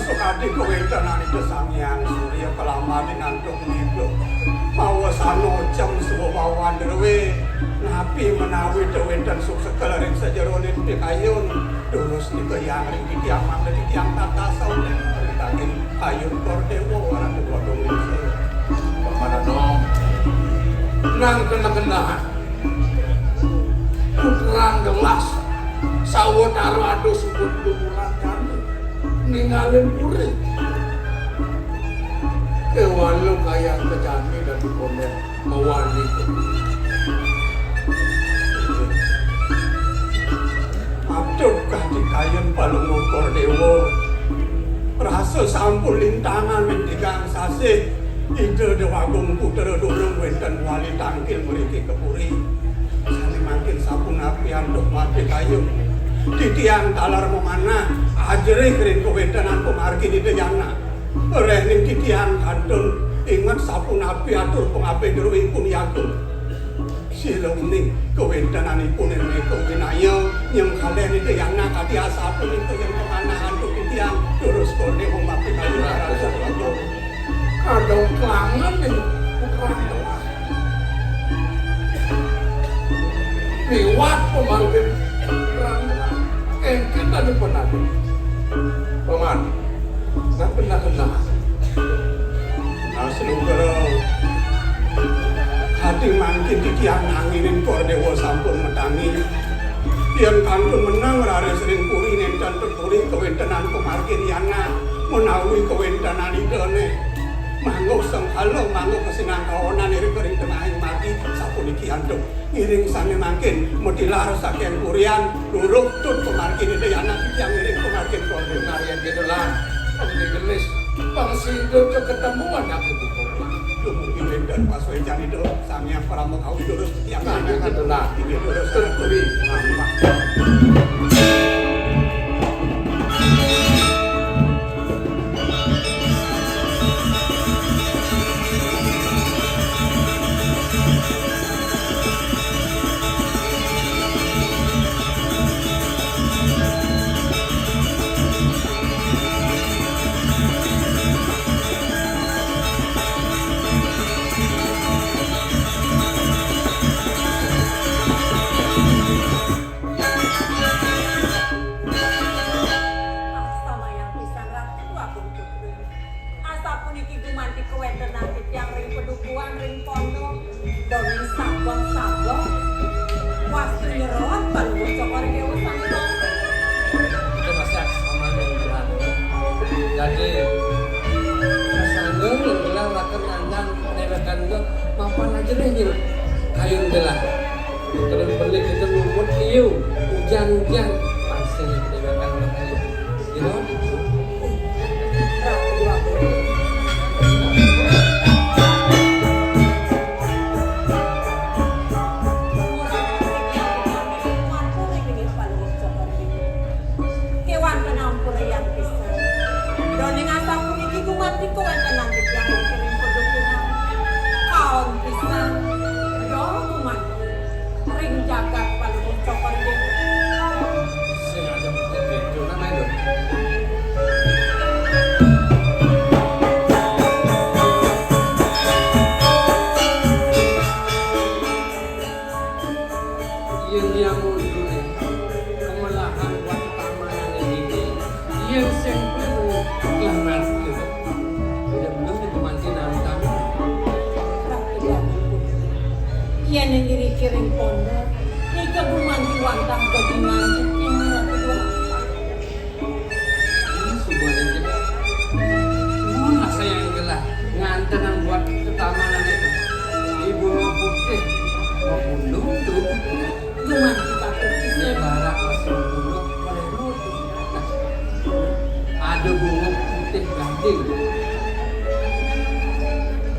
sukadi kewedanan itu sangyang surya kelama dinantung niku mawasano jam suwawan derwe napi menawi dewedan suk segala ring sajeronin pikayun terus niku yang ring ditiang mangga ditiang tata saune ringin ayun kordewo orang kedua domisi kemana dong nang kena-kenaan putrang gelas sawetara ado sebut lumuran kami ninggalin puri kewalu kaya kejami dan komen mewali abdukah di kayun palung ukur dewo rasa sampul lintangan mendigang sasih ide dewagung putra durung wenten wali tangkil meriki kepuri sani makin sapun api anduk mati kayun di tiang talar memana ajri kering kewedanan pemargi di dayana rehning di tiang kandung ingat sapun api atur pengapi derui pun yakin silong ning kewedanan ipun ini kewinaya yang kalian di dayana kati asapun itu yang pemana anduk di tiang terus kode umapi kayu rasa lagu kadang kelangan nih putrang gelas lewat pemargi putrang gelas engkin tadi pernah paman nggak pernah kenal seluruh hati makin di tiang nanginin kordewo sampun metangi yang kantun menang rare sering puri nencan terpuri kewendanan pemargin yana menawi kewendanan idone mangguk sengkalo mangguk kesinang kawanan iri kering tengahing mati sapun iki anduk ngiring sami makin mutilar saking kurian luruk tut pemargin ide yana yang ngiring pemargin kordewo yang gitu lah pemdi gelis pangsindo keketemuan aku bukulah mungkin dan pas wejan itu sami yang pramu kau terus yang nah gitu lah ini terus terpuri mama kayun belah terus beli kita lumut iu hujan-hujan pasti dibekan kayu you know kewan penampur yang pisah doning asap puniki kumati kewan tenang di yang kirim pedukuhan kaon pisah ring jagat paling cokor dia sengaja begitu namanya dong yang mundur kemelahan buat tamanan ini yang sempurna kelamar gitu udah belum ditemanti nantang iya nengiri kiring pondok ini kegumanti wantang kegungan ini kedua ini sebuah yang kita masa yang gelah ngantenan buat ketamanan itu ibu mau putih mau bundung tuh gumanti pakai ini barak langsung bundung pada lutut ada bunga putih ganting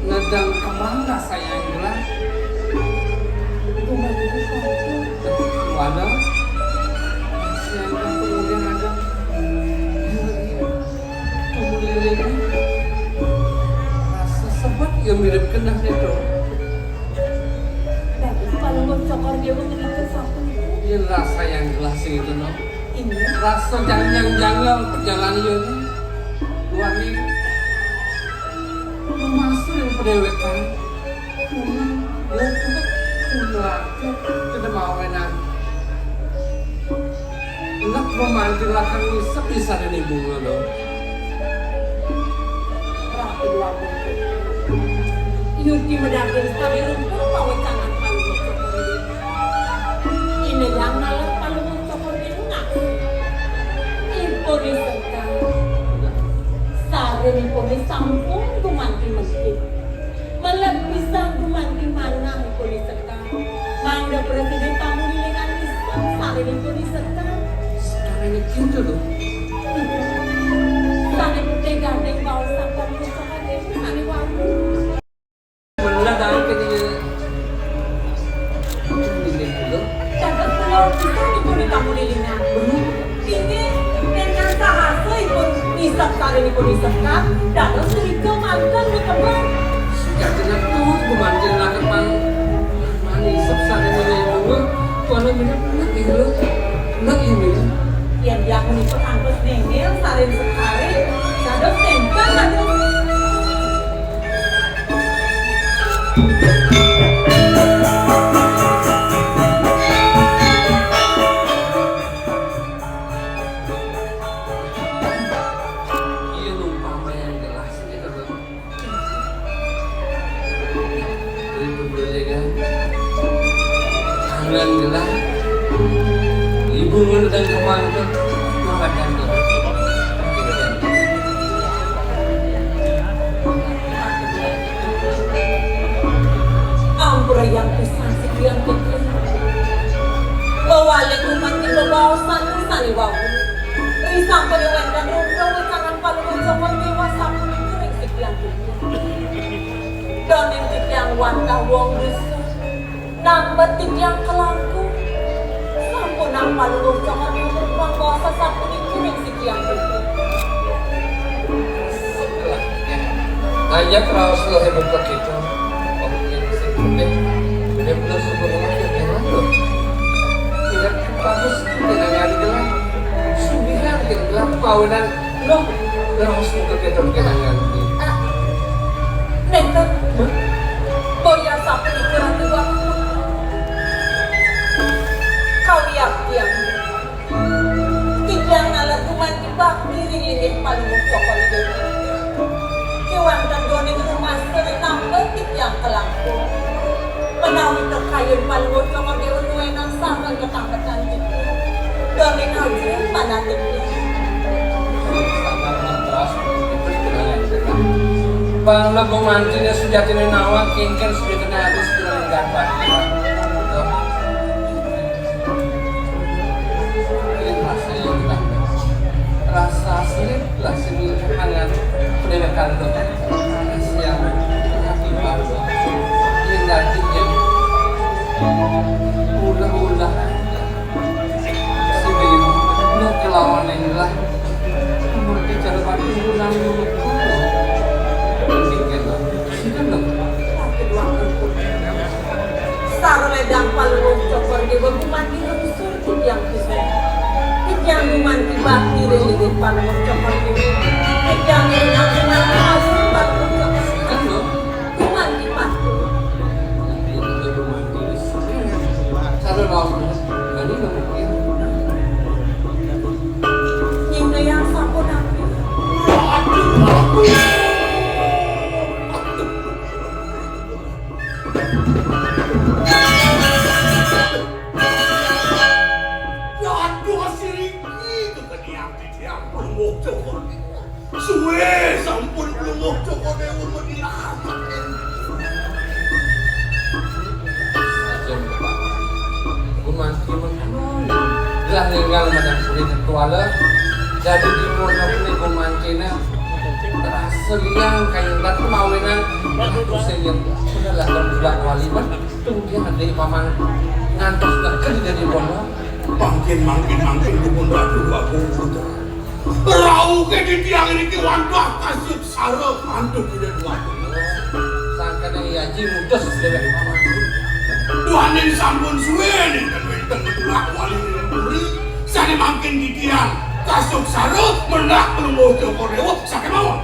ngedang kemana saya yang gelah ada siang kemudian ada kemudian rasa sebat yang mirip kena itu bagus kalau mau cokor dia mengenai sapu ini rasa yang gelas itu no ini rasa jangan perjalanan itu wani masuk yang pedewekan kula tidak mau enak enak memantil akan isep bisa dan ibu lo Ratu dua buku. Yuki mendakin sekali rumput bawa tangan palu cokor ini yang nalar palu cokor ini nak imponi sekali sare imponi sampung dumanti masjid malah bisa dumanti mana imponi sekali mangga presiden tamu dengan Islam sare imponi sekali sekarang ini gitu loh sare putih gandeng bawa sampung cokor ini sare wangi mendadak ke dia ini dulu dapat telur bisa imponi tamu dengan ini dengan sahasa ikut isap kali ini pun isap kan dalam serika mantan di kebun sejak jenak tuh memantil akan manis sebesar ini ibu kalau benar-benar ini yang dia aku ikut angkut nengel sarin sekali dalam tempel dalam iya lupa yang jelas gitu loh dari kan kangen jelas ibu ngundang kemana tuh makan tuh ampura yang pisang sekian kecil bawalik umat di bawah sana sani bawu risang penyewaikan rumah wacangan palu mencokot dewasa pun kering sekian kecil dan intik yang wantah wong rusuh nambah tik yang kelangku sampun nang palu mencokot yang beruang bawah sampun kering sekian kecil Ayah terus lo hebat begitu. Oh, yang sih benar-benar sebelum akhirnya lo. Tidak bagus, tidak nyari gelar. Sudah gelar kawinan lo terus begitu kita nganti. Nenter, boya sampun ikuran dua kau lihat tiang. Tiang alat kuman dibak diri lilit palu mencokot itu. Kewan dan doni rumah sering nambah yang kelangku menawi terkayun palu cokor dewa nuenang sangat ketangkatan itu doni ngaji panatiknya Bang lebong mantinya sejatinya nawa kingken sudah kena habis kira gambar. Ini rasa yang kita rasa asli lah sini hangat pendidikan lo yang hati baru yang nantinya ulah-ulah sini lo kelawan yang lah seperti cara pakai ulang dulu Saro ledang palu cokor dewa gumanti rusur yang kisah yang gumanti bakti relilit palu cokor dewa yang gumanti masuk palu cokor gumanti patu cara lawan ini mungkin nyingga yang sampun api Suwe sampun lumuk cokot dewa madilakat. Sajen Pak. Gumanti mengkonon. Lah ninggal madang suri tuala. Jadi di mono ni gumantina terasa liang kayak dat mawinan aku sing sudah lah bulan waliman kemudian ada paman ngantos deket dari mono Mangkin dukun ratu aku. Rau ke di tiang ini kiwandah kasih sara mantu tidak dua. sangkan yang haji mudas dewek paman Tuhanin sampun suwe nih kan wenten tulak wali puri. Sane mangkin di tiang kasuk saro menak pelungo Joko Dewa sakit mawon.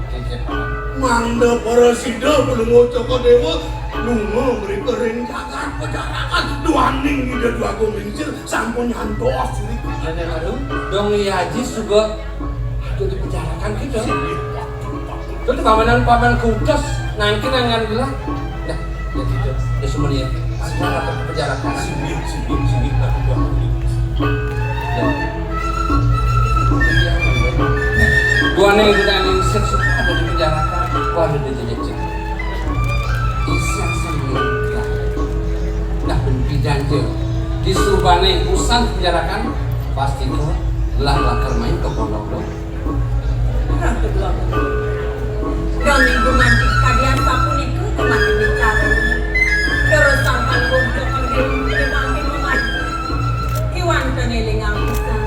Cicip paman. Manda para sida pelungo Joko Dewa lunga mriko ring jagat pejarakan duaning ida dua agung lingsir sampun nyantos mriki. Ada lalu dong Haji juga itu dipejarakan gitu. Terus paman kudos nangkin nangan bilang. Nah, ya gitu. Ya semuanya. Asal atau pejarakan. Sini aku dua agung lingsir. Gua nih kita lingsir suka ada di penjarakan. Gua ada di jejak. Isang sendiri. Nah, janji di Subane usan penjarakan pasti kau lakar main ke pondok dong. Orang kedua dan minggu nanti kalian sapun itu kemarin bicara terus sampai untuk kembali memaju iwan keneling ang pisang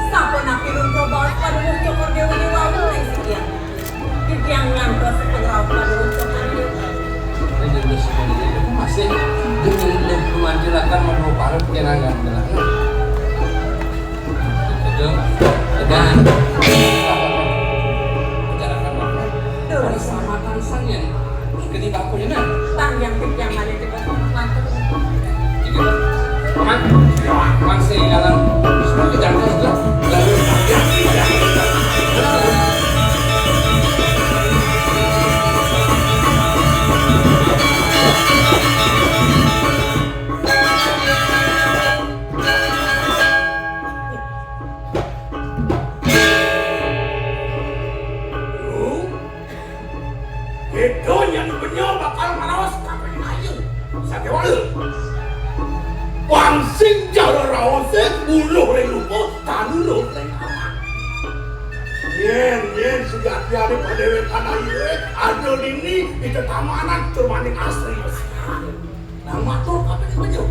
sapun akirun probawas pada untuk kordewa di wawu yang sekian yang ngantos pengrau pada untuk kordewa Ini di Subane itu masih dengan pemanjirakan mau parut kenangan belakang. Itu dan penjarakan apa? Dari selamatan sang yang ketika aku ini tang yang mana juga mantap gitu. Paman, masih dalam semua kejadian sudah lalu Itu yang benyol bakal marawas kapan ayu sakit walu. Wangsing jara rawase uluh ring lupa tanuluh ring aman. Yen sudah tiada pada wekan ayu ada dini di ketamanan termaning asri. Nah matur kapan benyol.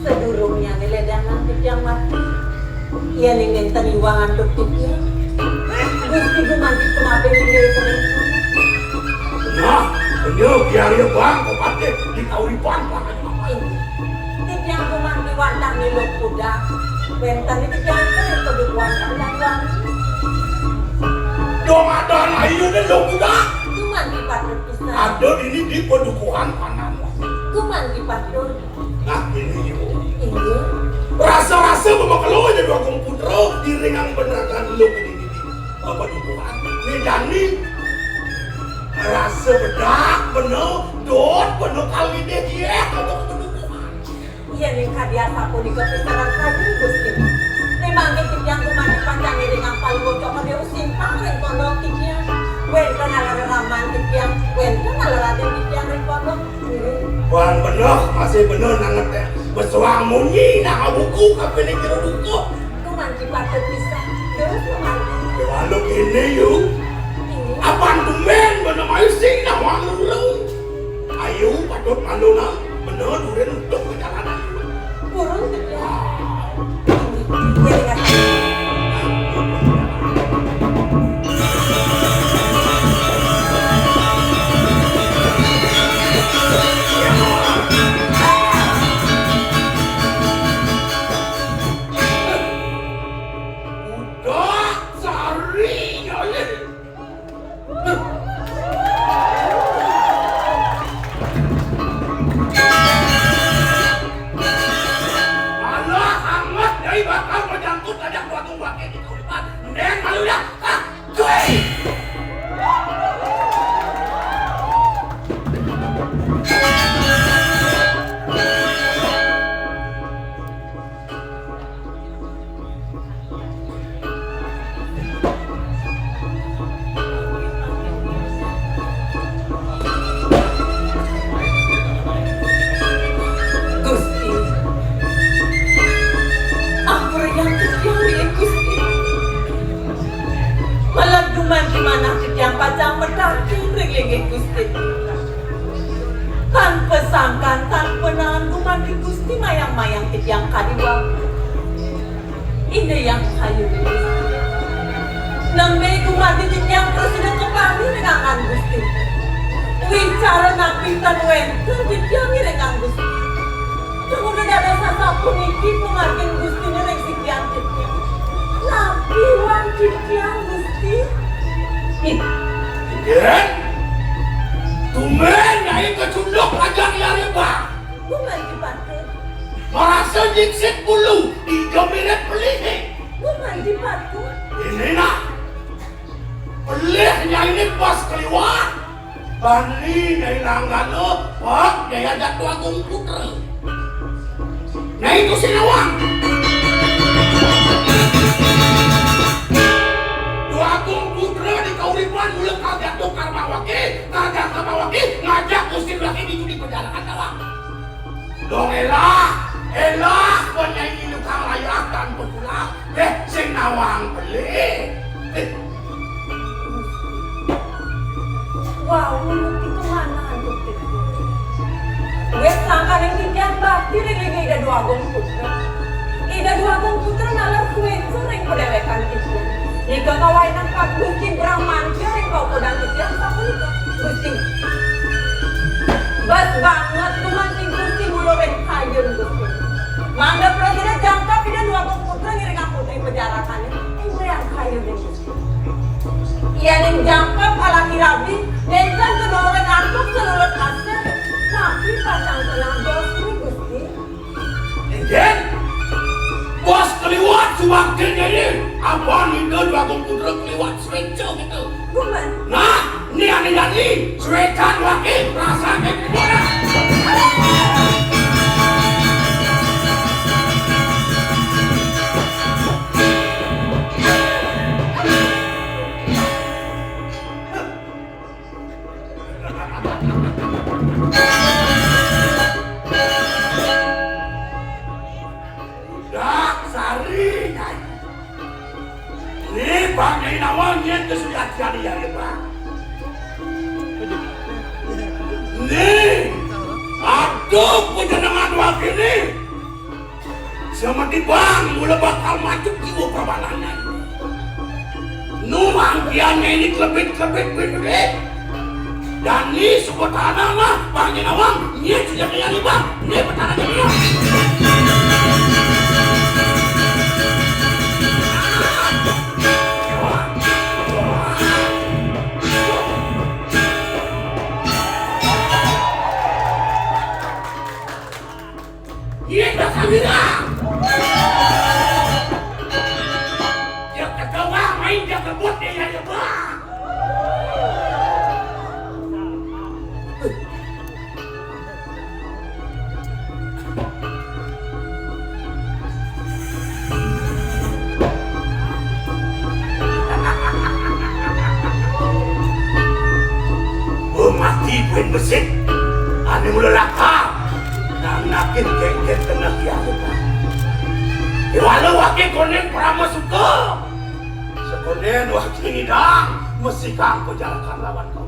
sedurungnya niledangan yang mati ia ingin taniwangan doktiknya gusti gumanti pengabin nilai kering Nah, benyol biar ya bang kopate di kauripan pakai ngapain. yang gumanti wantang nilai kuda bentar itu jangan kering keduk wantang dan wangi Dong ada ayu dan dong kuda. gumanti patut pisah Ada ini di pedukuhan kanan. gumanti patut Nah ini ibu. ini Rasa-rasa memakalo aja dua kong putra di ringang benakan lu ke dini apa dukungan ini dani rasa bedak bener dot bener kali deh dia kalau kedukuhan ia nih kadia sapu di kepisaran kayu gusti memang itu yang gumanti panjangnya dengan paling bocok dia usimpang ring pondok tiknya wen kan ala raman tikyang wen kan ala raden tikyang ring pondok Wan bener masih bener nanget ya bersuang munyi nah buku kapan ini kira duku gumanti patut pisah terus gumanti walau ini yuk ini apaan tuh men bener mayu sing nah walau lu ayo patut malu nah bener duren untuk perjalanan burung tikyang ini dengan udah cari ya malah hangat dari bakal menyangkut ajak dua tumbak di kaulipan neng malu dah cuy Gusti aku yang tikyang Gusti malah gumanti mana tikyang pacang mendaki ring Gusti tanpa sangkan tanpa nahan gumanti Gusti mayang-mayang tikyang kadiwang ini yang kayu Gusti nambe gumanti tikyang presiden kepali rengangan Gusti wicara napitan wenten tikyang rengang Gusti kemudian ada satu niki pemargin Gusti ning sekian tikyang sejiksit bulu ijo mirip pelih. Bukan di batu. Ini nak pelihnya ini pas keliwat bani dari langgano pak daya jatuh agung putra. Nah itu si Nawang dua agung putra di kauripan mulai kagak tukar mawaki kagak kamawaki ngajak usir lagi di judi perjalanan dalam dong elah penyanyi lukang layakan berpulang si Nawang pelih. Wow, itu mana untuk itu? Gue sangka yang tikian bakti ring ida dua gong putra. Ida dua gong putra nalar kue sering pedewekan itu. Jika kawainan pak Gusti Brahmanca yang kau pedang tikian sapu itu Gusti. Bas banget tuh mancing Gusti mulu ring kayun Gusti. Mangga presiden jangka ida dua gong putra ngiring aku putri penjarakannya. Gue yang kayun deh Gusti. Iya yang jangka palaki rabi. Dan kan kedorong antuk seluruh hasil, tapi pasang tenang bosku Gusti. Dan bos keliwat semakin jadi apa nih dua komputer keliwat switch gitu. Bukan. Nah, ini aneh jadi switchan wakil rasa kemana? Ya, Pak. Nih, aduh penjenengan wakil nih. Sama di bang, mulai bakal macet jiwa perbalangan. Numangkiannya ini kelebit-kelebit gede. Dan ini sebut tanah lah, Bang Nawang. Ini sudah kayak nih bang, ini petana dia. Dia kegawa main dia kebut dia ya bang. Mati buin besit, ane mulai lakar. Nakin geng-geng tengah biasa pak. Walau wakil konen prama suka. Sekonen wakil ngidang mesti kang kejalakan lawan kau.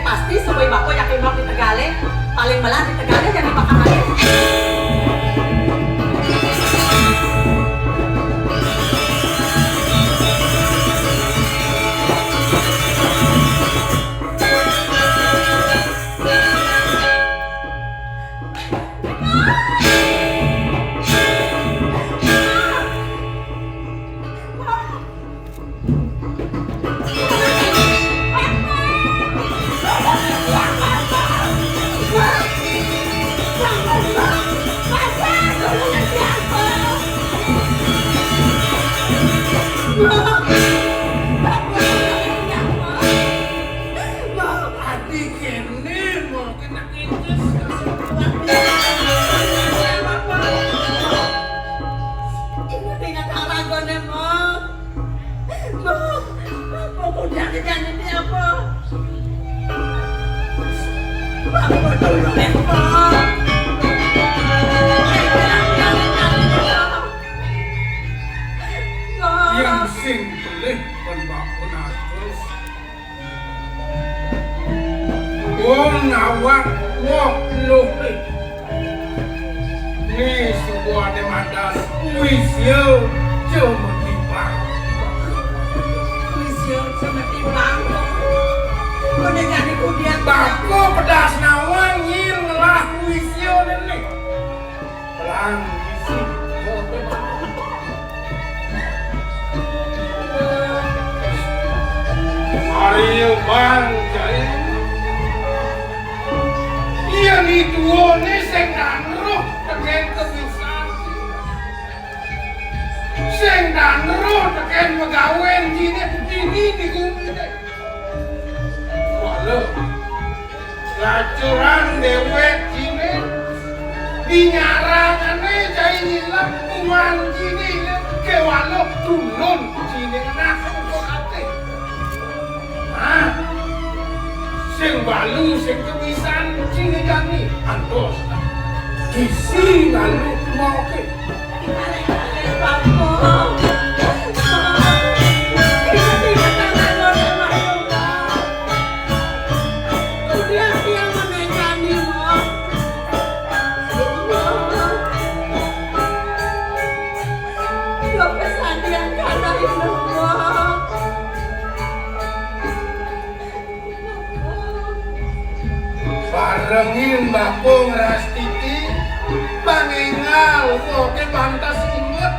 Pasti sebagai bako yakin di Tegale paling belah di Tegale jadi bakal lagi. Adik ini mau kena inces. Yang sing pelih pembakun atus nawak wok luhih ni sebuah demadas wisyo cuma timbang bako pedas nawang yin lah wisyo nene pelang isi Mario bang jai yang itu ni sing roh teken kebisan sing roh teken pegawen ini digumi walau lacuran dewek cine dinyarangane jai nilang uman cine ke walau tulun cine nak kokate sing balu sing kebisan cine jani antos kisi lalu mau ke barengin bakung rastiti pangingal oke pantas imut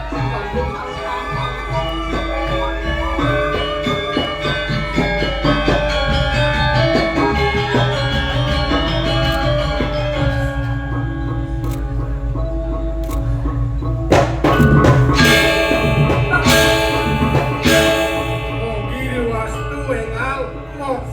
mobil wastu engal mos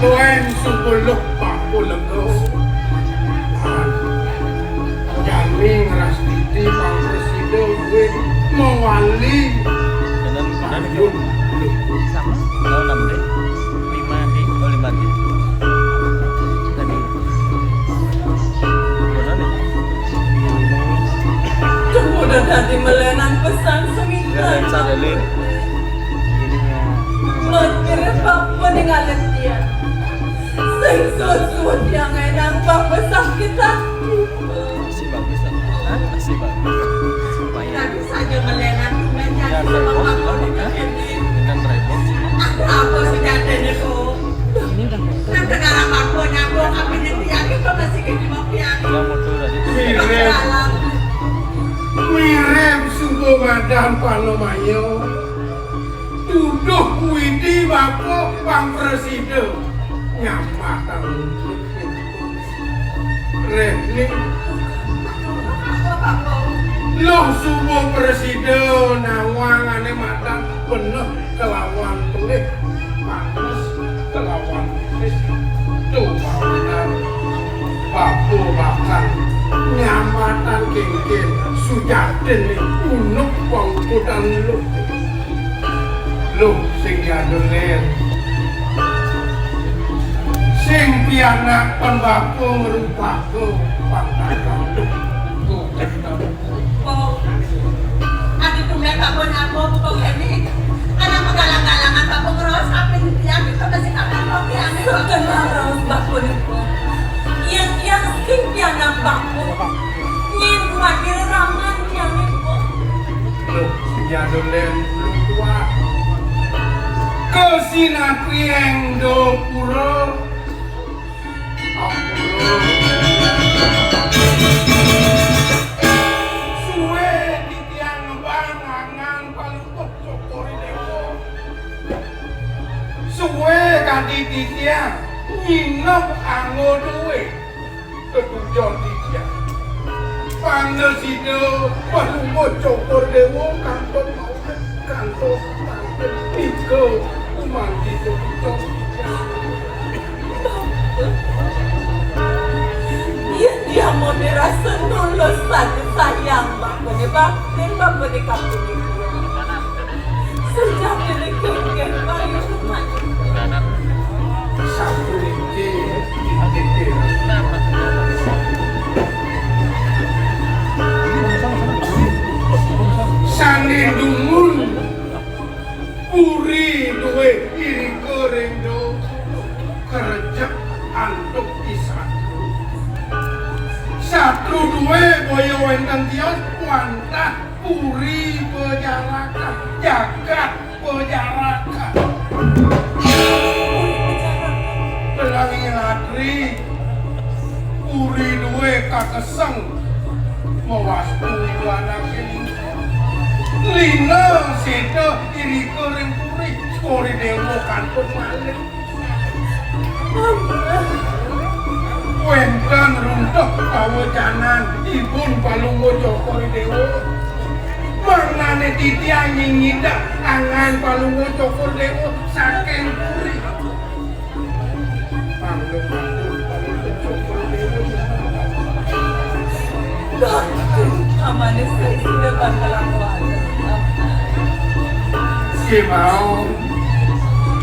Tuan sepuluh paku lego Jamin rastiti Pak Presiden win mewali Ayun sama kalau 6D 5D oh 5D tadi kemudian tadi melenan pesan seminggu sadalin mengirim bapak dengan letian sing sud yang enang bapak sakit hati masih bagus lah masih bagus supaya tadi saja melenan menjadi sama bapak dengan ini dengan tripod ada apa sejatinya kok dan negara bakunya kok kami letian kita masih ke Jemapian yang motor tadi mirip subuh madam Palomayo tuduh widi bako Pak Presiden nyamatan Reni loh subuh Presiden nawangane matan penuh kelawan pelih panas kelawan sis tuh kawinan bapu bakal nyamatan kengken sujaden unuk wangkutan lu sing jadolen sing pianak pembako ngerupaku pangkalan adik tumben bapak nyapo kok ini karena menggalang-galangan bapak ngeros apa yang kita masih kakak kopi aneh kok kenal ros bapak itu yang sing yang nampak po. Nyin kumadir raman yang po. Loh, sinyadon dan belum tua. Kesinatrieng do puro. Suwe di tiang bangangan paling cokori dewo. Suwe kadi di tiang nginep anggo duwe. Ketujuan di tiang. Pandes itu paling cokor dewo kantor mau kantor kantor iko umanti itu Dia mau dirasa nulusan sayang bapak ni baktin bapak ni kampung ni. Sejak dilekeng bayu rumah. satu rinci Sandi dungun puri duwe iri goreng do kerja antuk disatu satu duwe boyo wenten tios wantah puri pejarakan jagat pejarakan belangi ladri puri duwe kakeseng mewastu anakin lina sedo iri goreng puri skori dewo kantor malik wenten runtuh kawajanan ibun palungo jokori dewo manane titiang nyingindak angan palungo jokori dewo saking puri panggil jokori dewo Amane saya sudah bakalan si mau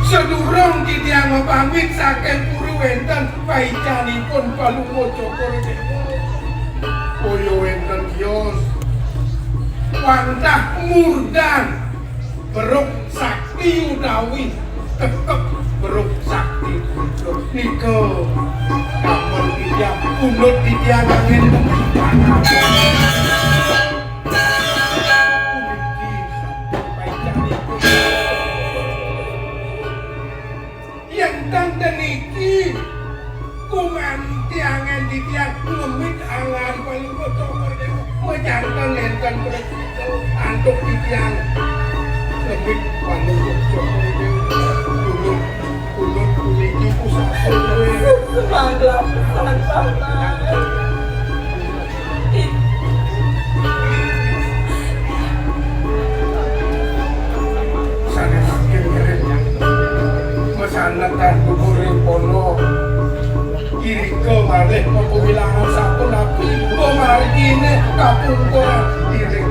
sedurung titiang pamit saking puri wenten paicanipun palungo jokori dewo koyo wenten kios wantah murdan beruk sakti utawi tetep beruk sakti niko kamar dia unut dia angin tanah yang tante niki kuman tiangan di tiang ngemit angan paling botol dewa mejantan enten beresiko antuk di tiang ngemit paling botol dewa kunut kuniki pusat dewa Semoga pesan sama. sana makin keren mesanatan kuburin pono kiri ke malih pewilangan satu nabi kemari ini kapung koran kiri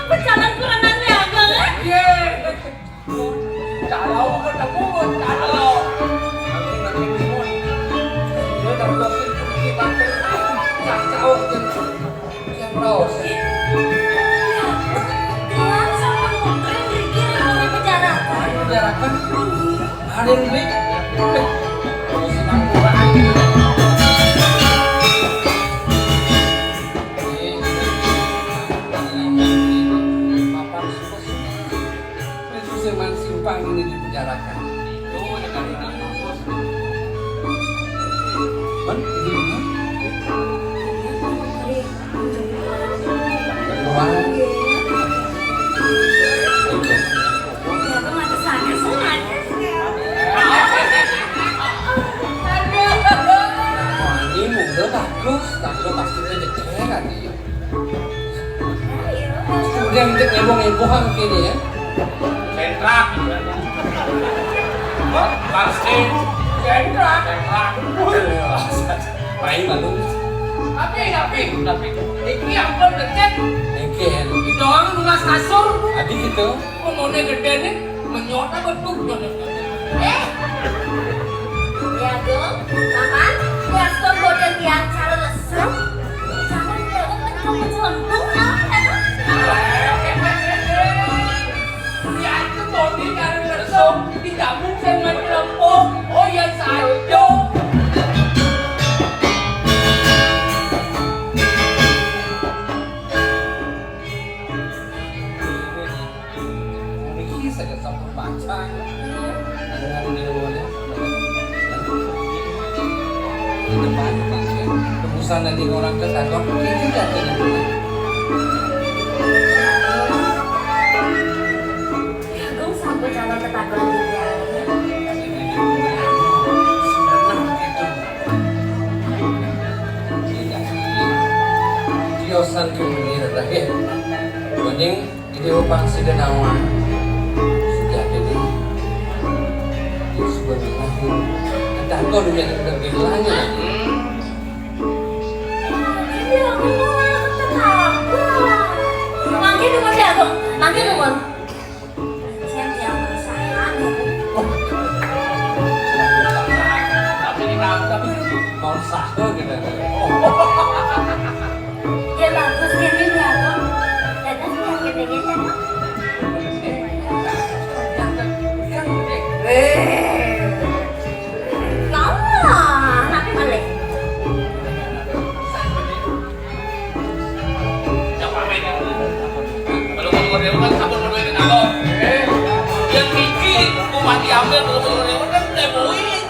Berjalan kurangan ya, Bang. Kalau ketemu, kalau nanti terus. Tuhan sama putri dikirim oleh penjarakan. Penjarakan? Ada yang beli? Kalau senang kurang. Simpang ini dipenjarakan. Man, ini keluar. Ini muda bagus, tapi lo pasti kejadian kan dia. Kemudian kita ngebong-ngebong kini ya. Sentrak. Pasti. Sentrak. Main malu. Tapi. Iki yang berdeket. Egen. Itu orang lunas kasur. Adik gitu. Ngomongnya gede nih. Menyota betul. Ya dong, Paman, lihat tuh bodoh dia cara lesem. Jangan lewat mencong-mencong Ya itu bodi karena lesung. Tidak mungkin menyelempung. Oh ya saja. Ini saja sama baca. Dengan ilmunya. Di depan tebusan dari orang ketagor itu jatuhnya. Agung sampai calon tetangga dia. Diosan kemudian terakhir. Banding ini pangsi dan awan sudah ada di sebenarnya kita kau dunia yang tergelanya. Iya, aku mau tetangga. Mangke nomor dia Agung, mangke nomor. Siap sayang. Tapi Mau sahur kita. Ya bagus ini ya Agung. Dadah yang gede-gede kan. Nanti balik. Belum kan sabun model aku. Yang kiki kumat diambil belum kan demoi.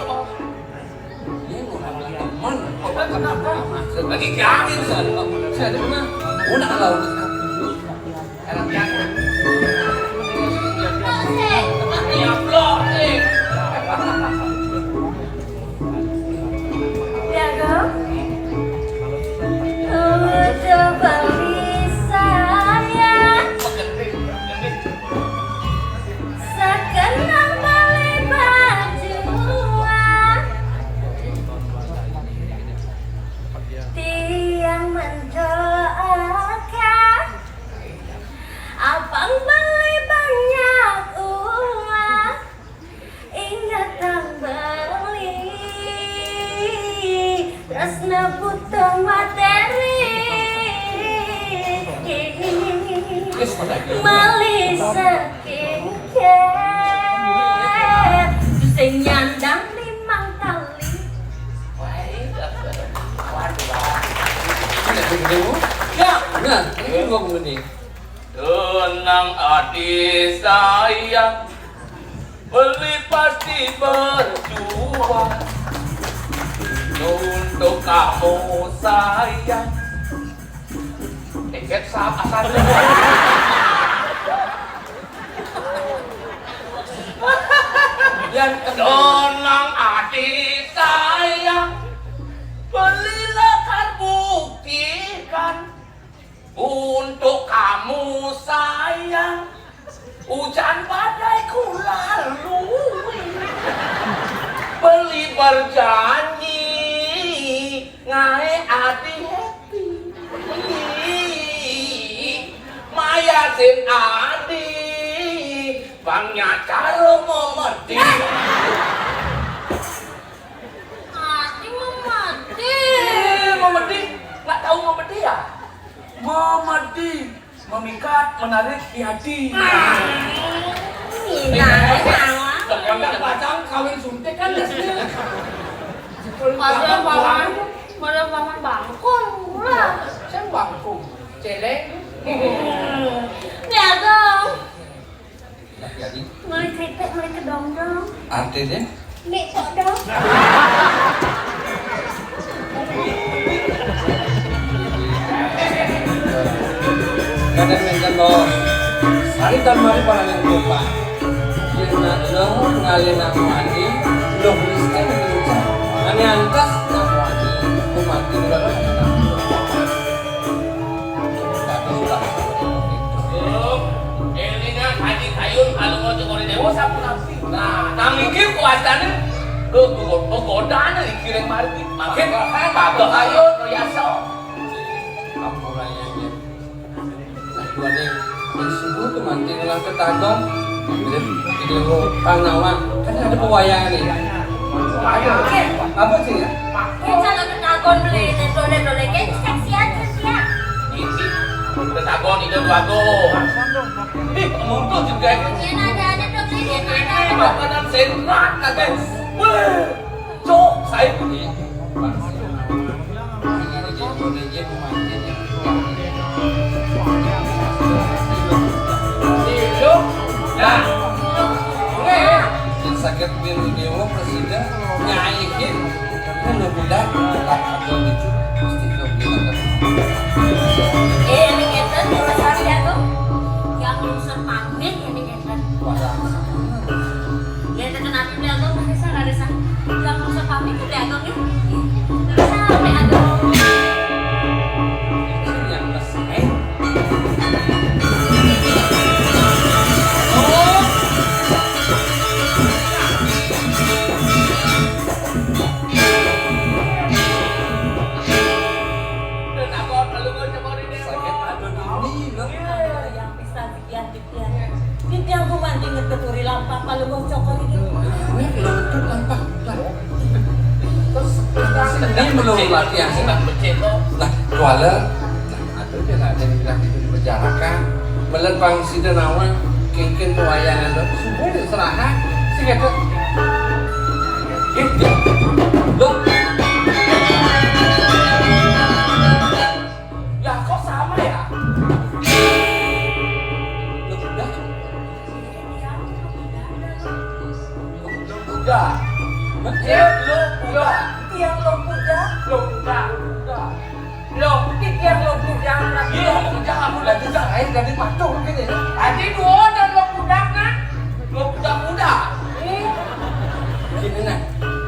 Ini orang teman. Kenapa? Lagi gamin Saya ada mana? Udah kalau Enak yang diambil nih. Ya Agung. Coba bisa ya. Sekenang beli bajuan. Tiang mendoakan. Abang beli banyak uang. Ingat kang beli. Tresna butuh materi. Mali skincare. Susah nyandang 5 kali. Ya, benar. Ini gua kemudian. Tenang adik sayang, beli pasti berjuang untuk kamu sayang. Tiket sama saja. Tenang adik sayang, belilah kan buktikan untuk kamu sayang. Hujan badaiku lalui, beli berjanji ngai adi happy. Maya sin adi bangnya caro memedi. Mati memati. Memedi, nggak tahu memedi ya? memedi, memikat, menarik di hati. Nah, Pacang kawin suntik kan dasnya. Pada paman bangkong lah. Saya bangkung, celeng. Ya dong. Jadi Mulai kritik, mulai kedong-dong. artinya Nih kok dong. kadang yang lo hari dan mari para yang lupa yang lo ngalih nama mandi lo bisa mengucap ane angkas nama mandi aku mati berapa Elingan haji kayun kalau mau cekori dewa sapu napi. Nah, mikir kuasanya lu godaan dikirim margi. Makin kagak kayun lo yaso. ampurannya dua yang disebut tuh mancing lah ketagong jadi lo panawan kan ada pewayangan nih apa sih ya Kalau ketakon beli dole-dole kayak seksian. Iki tetagon itu bago. Muncul juga Yan ada dong, yan ada. makanan senat kagak. Weh, cok saya ini. Hidup. Nah, sakit biru dewa presiden nyaikin kan lo budak atau lucu pasti lo bilang Ini kita dua saya tuh yang lulusan pamit ini kita. Ya itu kenapa dia tuh bisa ada sah yang lulusan pamit itu dia tuh nih. Sampai ada. yang besar tetagon kalau mau cekori dewa. sakit aduh ini lo Yang bisa titian. Titian tuh mandi ngetepuri lampak kalau mau cokor ini. ini belum tuh tampak ini belum latihan Sedang becek kok. nah kuala nah ada dia ada yang bilang itu dibicarakan melihat bang Sidenawan kengken pewayangan lo semua diserahan sih kata gitu lo Ya kok sama ya? lo udah Udah. Becek lu udah. Tiang lo kuda, Lu udah. Lu titian lo kuda. iya udah kamu lagi tidak air dari patung gini tadi dua dan lo udah kan? Lo udah. gini nah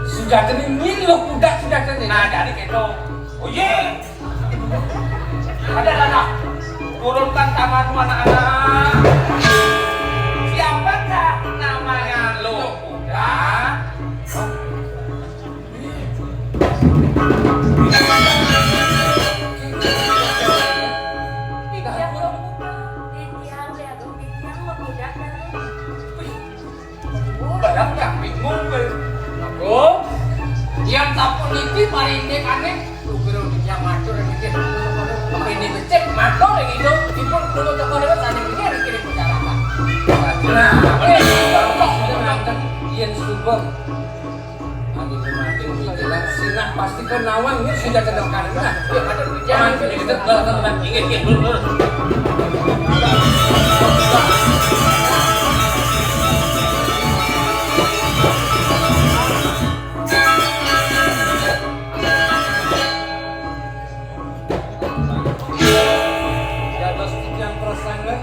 sudah ini lo kuda sudah ini Nah dari itu. Oh iya. Ada. Turunkan tangan anak-anak. Siapakah namanya lo udah? Titian lo kuda. Titian lihat dong, titian lo kuda. Padahal nggak bingung kan? Aku yang sapu niti parinde aneh. Lu kira yang ngatur yang mikir. Tapi ini becek matur yang itu. Ipun dulu cokor itu tadi ini harus kirim bicarakan. Nah, Ian Subang Adi Kumating bilang sinah pasti ke nawang ini sudah kenal karena ya ada bicara. jangan kita belakang Ingat dulu. ya dos yang prasangga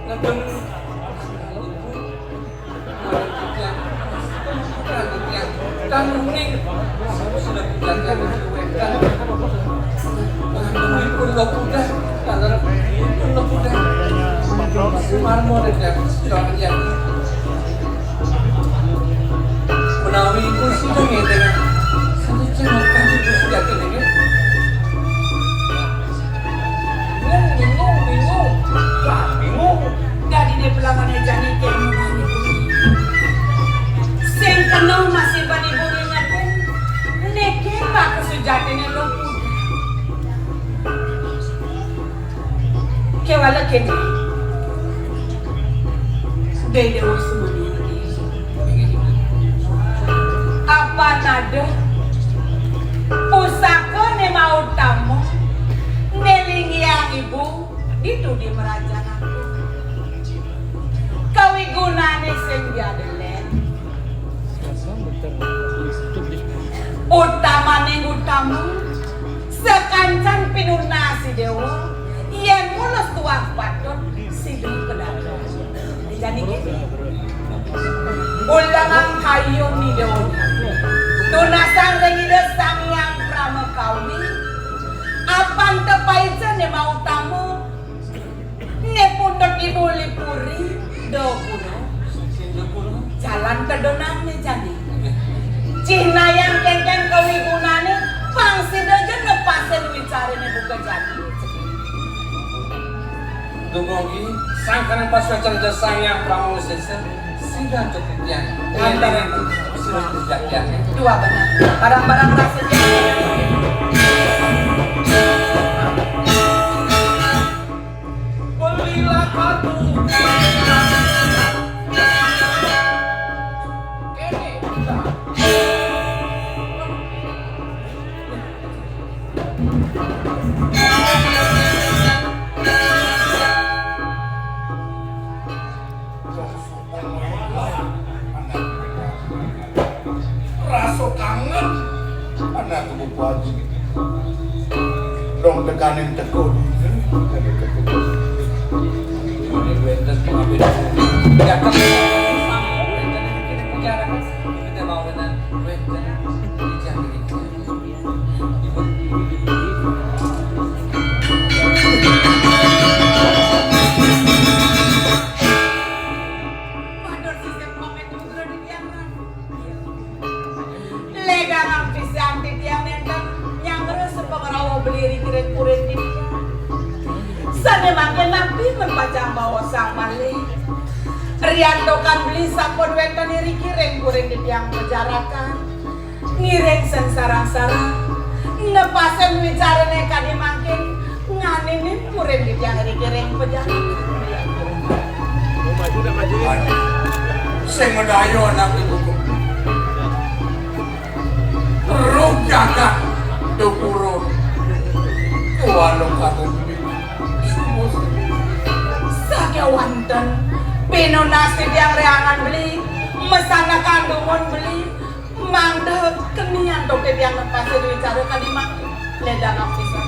ngedeng kan kuning sudah dijaga dicuekkan pun lo kuda kalau pun lo kuda marmor dan seorang yang menawi pun sudah ngedeng satu cengok itu sudah ngedeng Bingung. Wah, bingung. Nggak di pelangan jani kayak mana sing kenal masih bani bunyinya pun neke pak sejatinya lo wala kene. Dede usmani. Apa nada? Pusaka ne mau tamu. Nelingi yang ibu itu di merajanaku. Kawigunane sing diadelen. Utamane utamu sekancan pinunasi dewa yen mulus tuah patut sidung kedaton. Jadi gini ulangan kayu ni dewa tunasan rengide sang yang pramekawi apan tepaitsa ne mau tamu ne pundok ibu lipuri do puno jalan kedonan ne jadi Cina yang kengkeng kawigunane pangsid aja nepasin wicarane buka jadi. Dugogi sangkana paswacan jasa yang pramu sesen sida cukupnya. Antara sida cukupnya. Dua benar. Barang-barang rasanya. Belilah katu. Rasa kangen anak tubuh pagi dong tekanin tekun Riandokan beli sampun wenten iri kireng kureng di tiang penjarakan ngireng sensara-sara nepasen wicarane kadi makin nganenin kureng di tiang iri kireng penjarakan sing medayo anak ibuku ruk jagat dukuro tualong katong sakewanten pinunasi yang reangan beli mesana kandungan beli mangde kenian dokter yang lepasin wicara kadi makin ledang apisan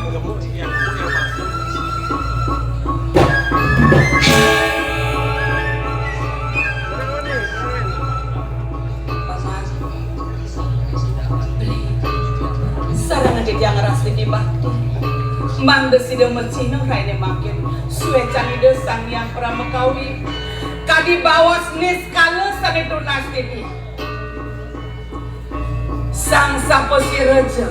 sarang ngedit yang ngerasti di bakti mangde sida mercino raine makin suecan ide sang yang pramekawi kadi bawas nis kala sane tunas titi sang sapo si reja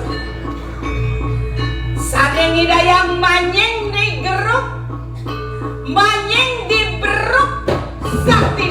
sane ngidayang manyeng di geruk manyeng di beruk sakti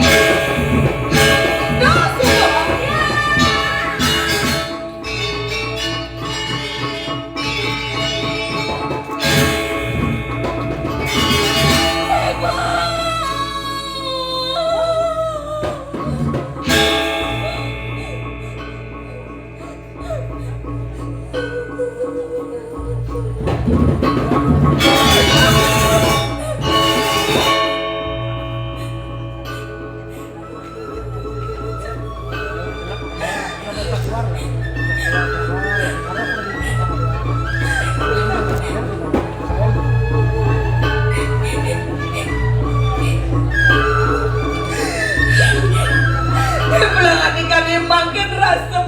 makin rasa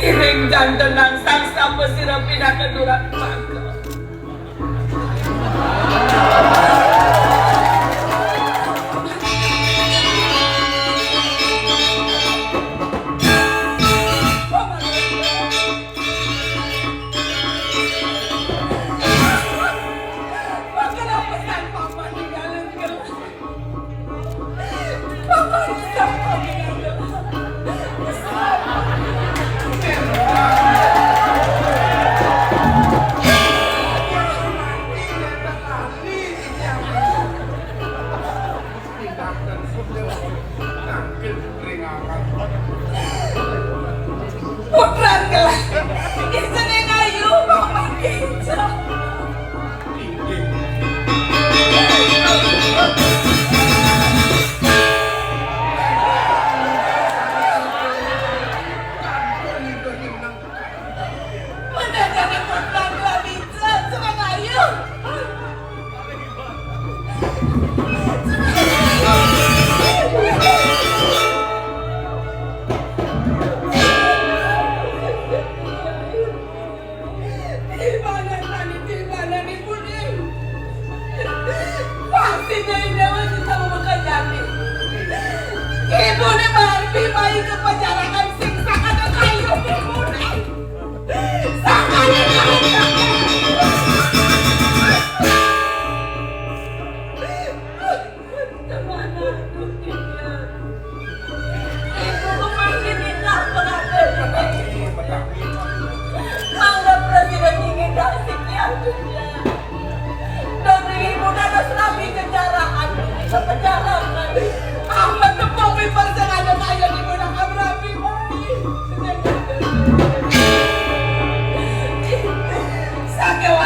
iring jantan nang sang sampo sira pindah ke durak maka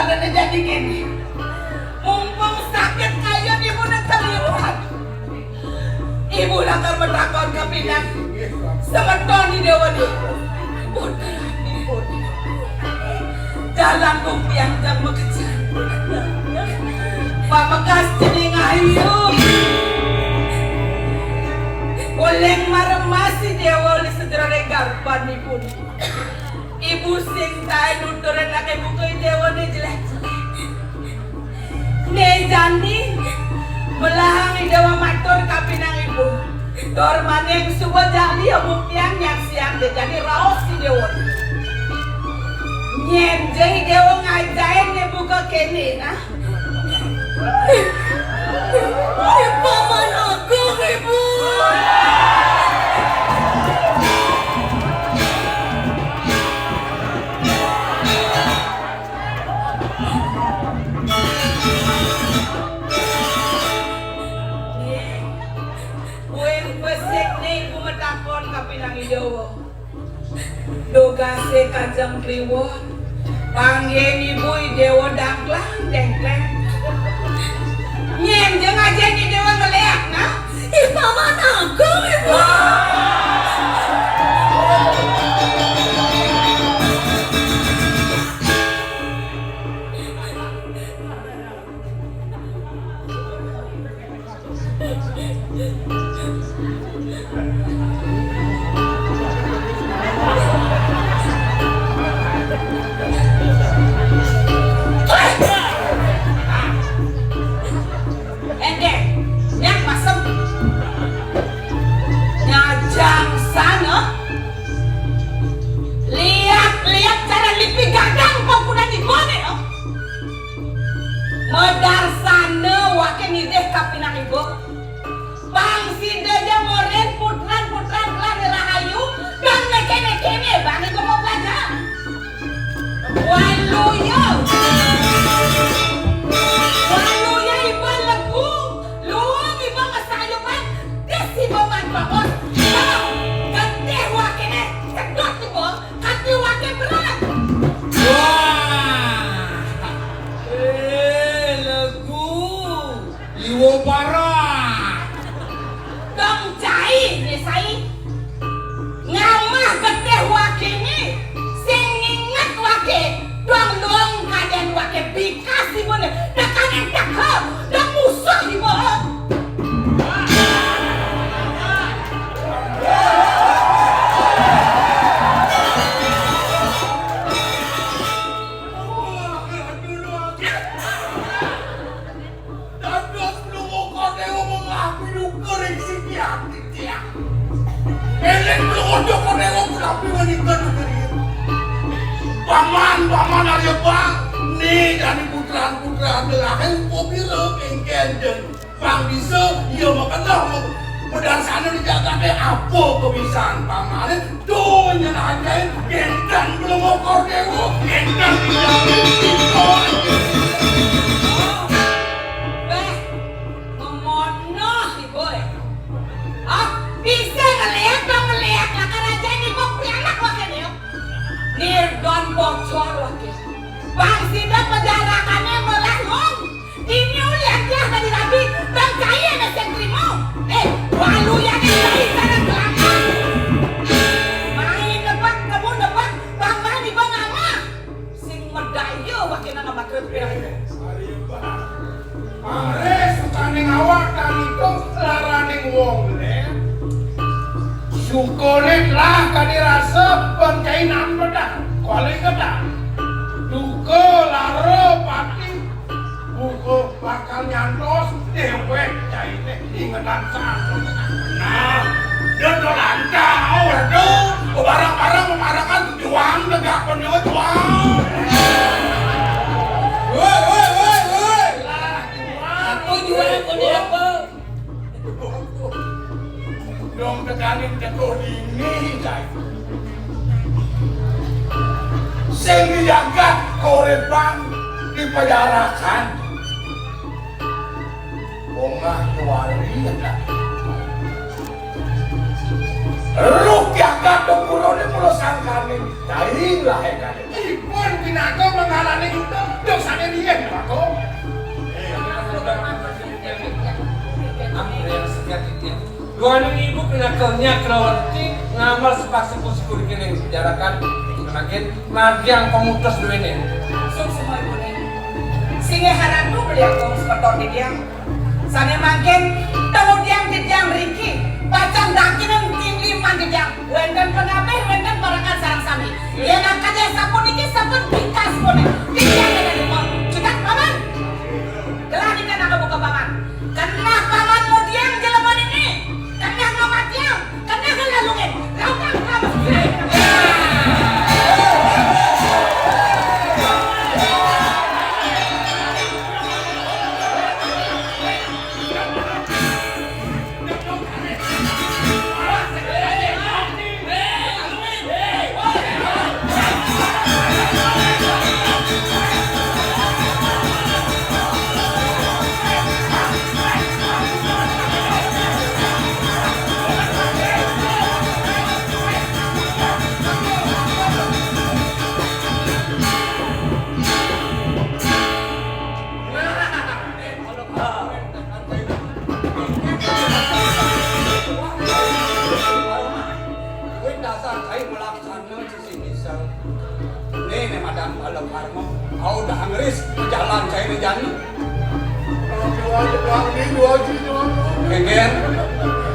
badannya jadi gini. Mumpung sakit kayu ibu nak terlihat. Ibu nak bertakon ke pinang. Semeton di dewa ni. Pun. Jalan kumpiang jam mengejar. Pamakas jening ayu. Oleng maremasi dewa li sederhana garpan ni pun. Ibu sing tayo nuturan na kay bukoy dewa ni jelek-jelek. Ne jani melahang dewa matur kapinang ibu. Dor maneng suwa jali amumpiang yang siang de jadi raos si dewa. Nyen jai dewa ngajain ne buka kene na. Paman Agung, Ibu. Dogase kajang kliwon panggil ibu dewa dangklang dengkleng nyen jeung aja ni dewa ngeleak nah Paman Agung, Ibu. Medar sana wakin ideh kapinang ibu. Bang si dede moren putran kelari rahayu dan nekene bang ibu mau belajar. Waluyo ibu legu, luang ibu ngesayupan, desi baman bangun. Gede wakine, sedot ibu, kati wakin berat. Iwo para dong cai desai ngamah gede wakini sing inget wake dong kaden wake bikas ibu ne dekanen takho dan musuh ibu Paman Arya Bang, nih dari putra-putra delahan kopi engken dan Bang bisa, iya makanya pedang sana dijaga deh apa kebiasaan paman tuh nyenagain gendang belum ngokor dewo gendang dijamin tikor memonoh ibu bisa ngeliat lakar aja ini kok prianak wakil yuk Nirdon bocor wakil Bang Sida penjarakannya melahong ini ulihat dia tadi rabi Bang Cahaya nasi terima walu yang ini sana kelakar main depan kamu depan Bang Mani Bang Ama sing medayo wakil nama makrib pirang Are sutaning awak dan itu laraning wong syukurit lah kadirasa penkainan bedah kuali kedah duka laro pati buku bakal nyantos dewek jaine ingetan satu nah dia dolanta waduh barang-barang memarahkan juang tegak penuh juang woi lah juang aku jual punya apa dong tekanin tekor ini guys sing dijaga korepan dipejarakan omah wali lu jaga tukurone mulo sangkane daing lah ekane ipun pinago menghalani itu dong angkelnya kelewati ngamal sepak-sepak kini bicarakan makin magiang komutas dua ini. Suk semua ibu nih. Singe harantu beliau kau seperti dia. Sana makin kemudian dijang Riki. Bacang dakinan tim lima dijang. Wendan pengabe, wendan barakan sarang sami. Dia nak kaje sapun iki sapun pikas pone. Dijang dengan limau. Cekat paman. Gelah kita nak buka paman. Karena paman mudian jeleman ini. Karena ngamatiang. Karena kelalungin. Lautang kamu. Kau dah ngeris jalan saya di jalan. Geger,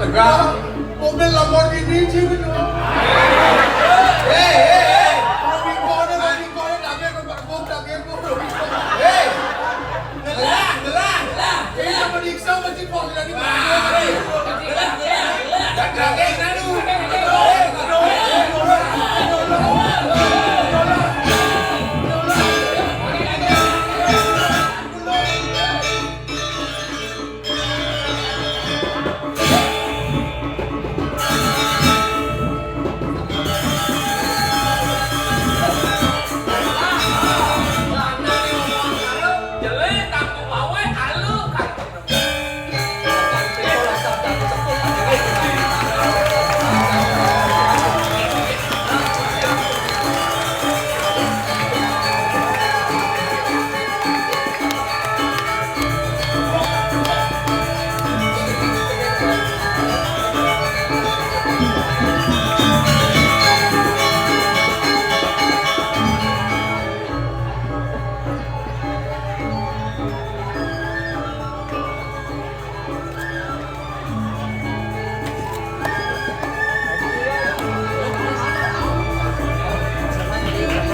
tegak. Mobil Lamborghini sih itu. Hei, Mobil kone, tapi aku bakal tapi aku. hei, gelah. Ini meniksa masih pos lagi.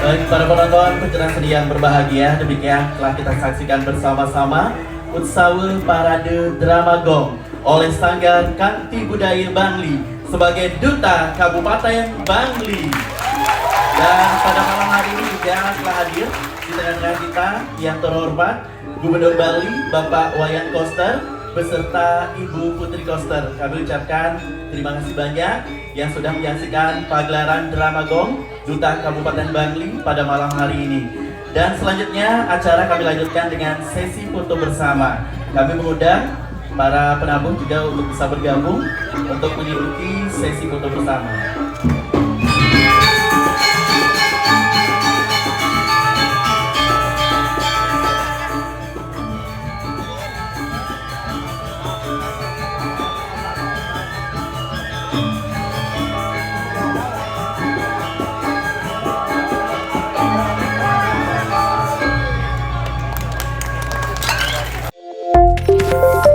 Baik para penonton pencerah yang berbahagia, demikian telah kita saksikan bersama-sama Utsawe Parade Drama Gong oleh Sanggar Kanti Budaya Bangli sebagai Duta Kabupaten Bangli. Dan pada malam hari ini juga telah hadir di tengah-tengah kita yang terhormat Gubernur Bali Bapak Wayan Koster beserta Ibu Putri Koster. Kami ucapkan terima kasih banyak yang sudah menyaksikan pagelaran Drama Gong Duta Kabupaten Bangli pada malam hari ini. Dan selanjutnya acara kami lanjutkan dengan sesi foto bersama. Kami mengundang para penabuh juga untuk bisa bergabung untuk mengikuti sesi foto bersama. Thank you.